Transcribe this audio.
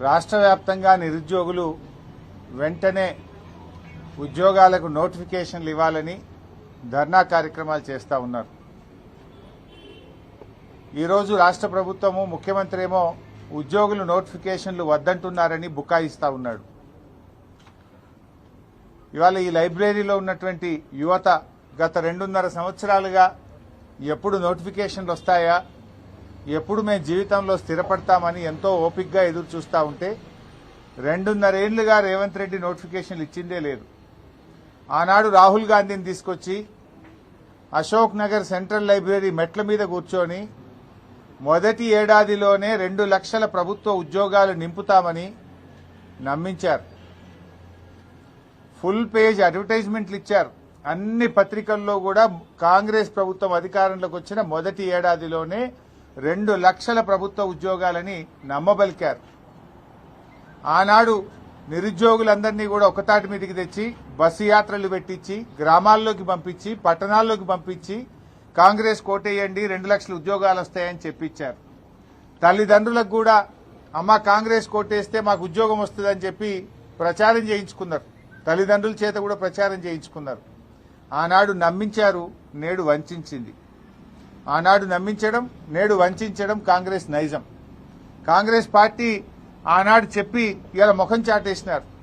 రాష్ట్ర వ్యాప్తంగా నిరుద్యోగులు వెంటనే ఉద్యోగాలకు నోటిఫికేషన్లు ఇవ్వాలని ధర్నా కార్యక్రమాలు చేస్తూ ఉన్నారు. ఈరోజు రాష్ట్ర ప్రభుత్వము ముఖ్యమంత్రి ఏమో ఉద్యోగులు నోటిఫికేషన్లు వద్దంటున్నారని బుకాయిస్తా ఉన్నాడు. ఇవాళ ఈ లైబ్రరీలో ఉన్నటువంటి యువత గత 2.5 సంవత్సరాలుగా ఎప్పుడు నోటిఫికేషన్లు వస్తాయా, ఎప్పుడు మేము జీవితంలో స్థిరపడతామని ఎంతో ఓపికగా ఎదురు చూస్తూ ఉంటే 2.5 ఏళ్లుగా రేవంత్ రెడ్డి నోటిఫికేషన్లు ఇచ్చిందే లేదు. ఆనాడు రాహుల్ గాంధీని తీసుకొచ్చి అశోక్ నగర్ సెంట్రల్ లైబ్రరీ మెట్ల మీద కూర్చొని మొదటి ఏడాదిలోనే 2 లక్షల ప్రభుత్వ ఉద్యోగాలు నింపుతామని నమ్మించారు. ఫుల్ పేజ్ అడ్వర్టైజ్మెంట్లు ఇచ్చారు. అన్ని పత్రికల్లో కూడా కాంగ్రెస్ ప్రభుత్వం అధికారంలోకి వచ్చిన మొదటి ఏడాదిలోనే 2 లక్షల ప్రభుత్వ ఉద్యోగాలని నమ్మబలికారు. ఆనాడు నిరుద్యోగులందరినీ కూడా ఒకతాటి మీదకి తెచ్చి బస్సు యాత్రలు పెట్టించి గ్రామాల్లోకి పంపించి పట్టణాల్లోకి పంపించి కాంగ్రెస్ కోటేయండి 2 లక్షల ఉద్యోగాలు వస్తాయని చెప్పించారు. తల్లిదండ్రులకు కూడా అమ్మ కాంగ్రెస్ కోటేస్తే మాకు ఉద్యోగం వస్తుందని చెప్పి ప్రచారం చేయించుకున్నారు. తల్లిదండ్రుల చేత కూడా ప్రచారం చేయించుకున్నారు. ఆనాడు నమ్మించారు, నేడు వంచింది. ఆనాడు నమ్మించడం, నేడు వంచడం కాంగ్రెస్ నైజం. కాంగ్రెస్ పార్టీ ఆనాడు చెప్పి ఇలా ముఖం చాటేసినారు.